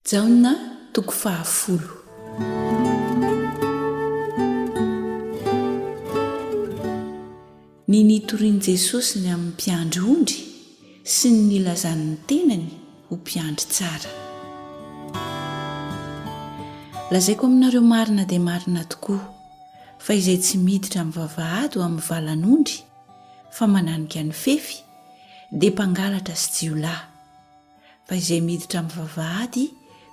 Jaona toko 10. Ny nitorian'i Jesosy ny amin'ny mpiandry ondry sy ny nilazan'ny tenany ho mpiandry tsara. Lazaiko aminareo marina dia marina tokoa fa izay tsy miditra amin'ny vavahady ho amin'ny valan'ondry fa mananika ny fefy dia mpangalatra sy jiolahy, fa izay miditra amin'ny vavahady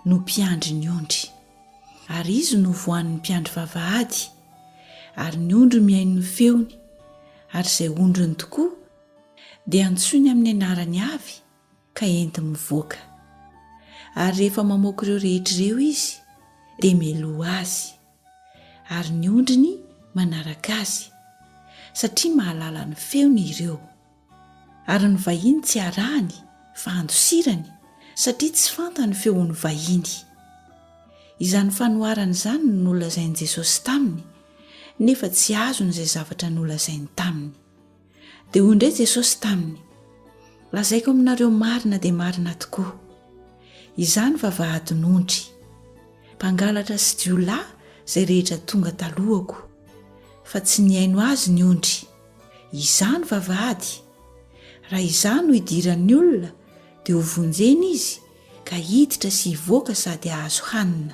no mpiandry ny ondry. Ary izy no voan'ny mpiandry vavahady, ary ny ondry mihaino ny feony, ary izay ondriny tokoa dia antsoiny amin'ny anarany avy ka enti mivoaka. Ary rehefa mamoaka ireo rehetr'ireo izy dia mialoha azy, ary ny ondriny manaraka azy satria mahalala ny feony ireo. Ary ny vahiny tsy arahany fa andosirany satria tsy fantany feon'ny vahiny. Izany fanoharana izany no nolazain'i Jesosy taminy, nefa tsy azony izay zavatra nolazainy taminy. Dia hoy indray Jesosy taminy, lazaiko aminareo marina dia marina tokoa, izany vavahadin'ondry, mpangalatra sy jiolahy izay rehetra tonga talohako, fa tsy nihaino azy ny ondry. Izany vavahady, raha izany ho idiran'ny olona dia ho vonjeny izy ka hiditra sy hivoaka sady ahazo hanina.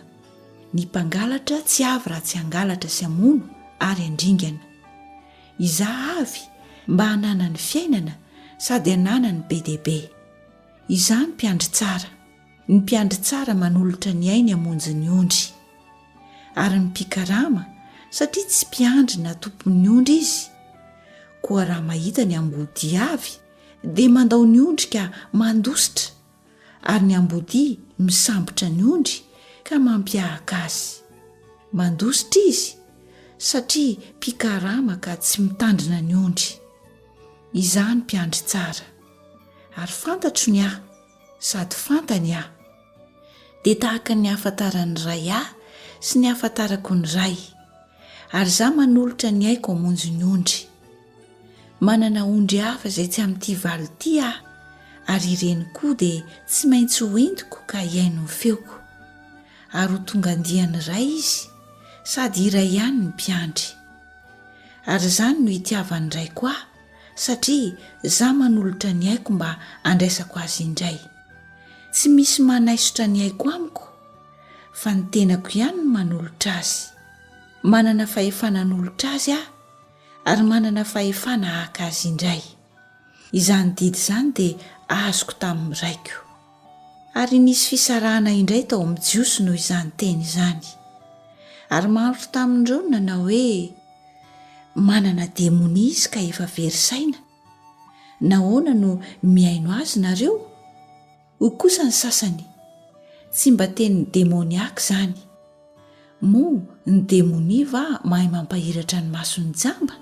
Ny mpangalatra tsy avy raha tsy hangalatra sy hamono ary handringana. Izaho avy mba hanana ny fiainana sady hanana ny be dia be. Izany mpiandry tsara. Ny mpiandry tsara manolotra ny ainy hamonjy ny ondry. Ary ny mpikarama satria tsy mpiandry na tompon'ny ondry izy. Koa raha mahita ny ambody avy dia mandao ny ondry ka mandositra, ary ny ambody misambotra ny ondry ka mampiahaka azy. Mandositra izy satria mpikarama ka tsy mitandrina ny ondry. Izany mpiandry tsara. Ary fantatro ny ahy sady fantany ahy. Dia tahaka ny ahafantaran'ny ray ahy sy ny ahafantarako ny ray, ary izaho manolotra ny aiko hamonjy ny ondry. Manana ondry hafa izay tsy amin'ity valo ity aho, ary ireny koa dia tsy maintsy ho entiko ka hiaino ny feoko. Ary ho tonga andiany ray izy, sady iray ihany ny mpiandry. Ary izany no hitiavan'ny raiko aho, satria izaho manolotra ny aiko mba andraisako azy indray. Tsy misy manaisotra ny aiko amiko, fa ny tenako ihany no manolotra azy. Manana fahefana nolotra azy aho, ary manana fahefana haka azy indray. Izany didy izany dia azoko tamin'ny raiko. Ary nisy fisarahana indray tao amin'ny jiosy noho izany teny izany. Ary maro tamindreo nanao hoe manana demoni izy ka efa very saina. Nahoana no mihaino azy nareo? Hoy kosa ny sasany, tsy mba teny demoniaka izany. Moa ny demoni va mahay mampahiratra ny mason'ny jamba?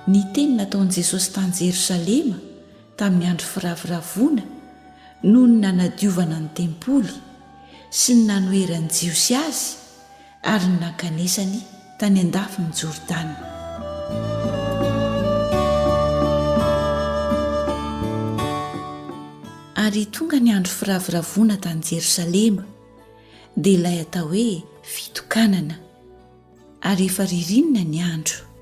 Ny teny nataon'i Jesosy tany Jerosalema tamin'ny andro firaviravona noho ny nanadiovana ny tempoly sy ny nanoheran'ny jiosy azy ary ny nankanesany tany an-dafin'ny Jordana. Ary tonga ny andro firaviravona tany Jerosalema dia ilay atao hoe fitokanana, ary efa ririnina ny andro.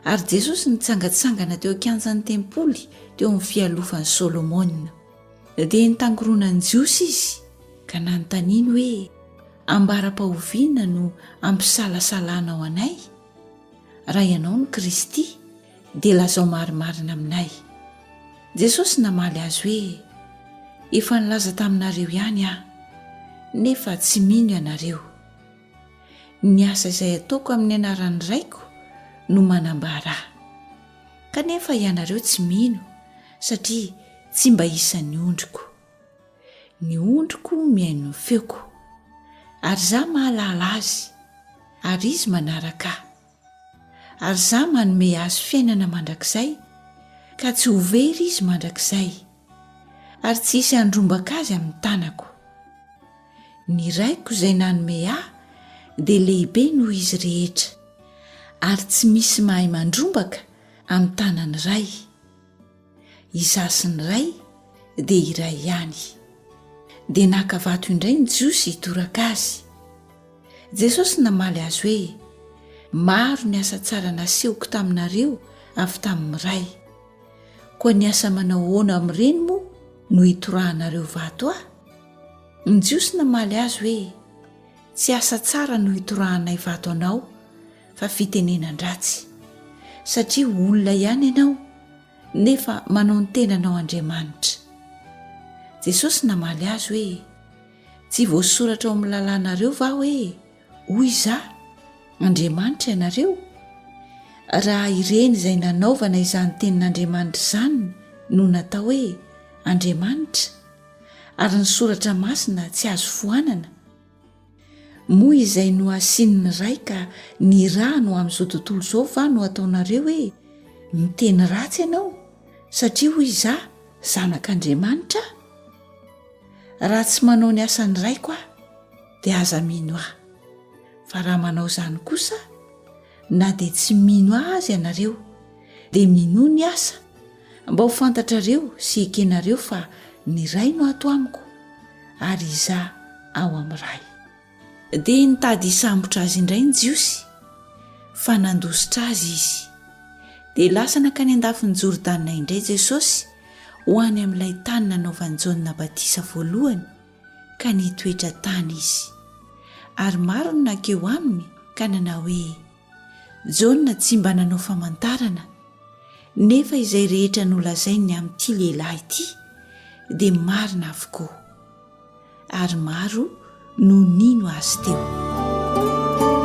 Ary Jesosy nitsangatsangana teo an-kianjan'ny tempoly teo amin'ny fialofan'i Solomona. Dia nitangorona ny jiosy izy ka nanontaniany hoe ambara-pahoviana no ampisalasalana ao anay? Raha ianao ny Kristy dia lazao marimarina aminay. Jesosy namaly azy hoe efa nilaza taminareo ihany aho, nefa tsy mino ianareo. Ny asa izay ataoko amin'ny anaran'ny raiko no manambara ahy, kanefa ianareo tsy mino satria tsy mba isan'ny ondriko. Ny ondriko mihaino ny feoko, ary izaho mahalala azy, ary izy manaraka ahy. Ary izaho manome azy fiainana mandrakizay, ka tsy ho very izy mandrakizay, ary tsy hisy handrombaka azy amin'ny tanako. Ny raiko izay nanome ahy dia lehibe noho izy rehetra, ary tsy misy mahay mandrombaka amin'ny tanany ray. izasy ny ray dia iray ihany. Dia naka vato indray ny jiosy hitoraka azy. Jesosy namaly azy hoe, maro ny asa tsara nasehoko taminareo avy tamin'ny ray. Koa ny asa manao hoana amin'ireny moa no hitorahanareo vato aho? Ny jiosy namaly azy hoe, tsy asa tsara no hitorahanay vato anao, fa fitenenan-dratsy. Satria olona ihany ianao, nefa manao ny tenanao Andriamanitra. Jesosy namaly azy hoe, tsy voasoratra ao amin'ny lalànareo va hoe, hoy izaho, Andriamanitra ianareo? Raha ireny izay nanaovana izany tenin'Andriamanitra izany no natao hoe Andriamanitra, ary ny soratra masina tsy azo foanana. Moa izay no asiany ray ka ny raha no amin'izao tontolo izao va no ataonareo hoe miteny ratsy ianao, satria hoy izaho zanak'Andriamanitra? Raha tsy manao ny asany raiko aho, dia aza mino aho. Fa raha manao izany kosa, na dia tsy mino azy ianareo, dia mino ny asa, mba ho fantatrareo sy ekenareo fa ny ray no ato amiko, ary izaho ao amin'ny ray. Dia nitady hisambotra azy indray ny jiosy, fa nandositra azy izy. Dia lasa nakany andafiny Jordana indray Jesosy ho any amin'ilay tany nanaovan'i Jaona Batisa voalohany, ka nitoetra tany izy. Ary maro no nankeo aminy ka nanao hoe, Jaona tsy mba nanao famantarana, nefa izay rehetra nolazainy amin'ity lehilahy ity dia marina avokoa. Ary maro no nino azy teo.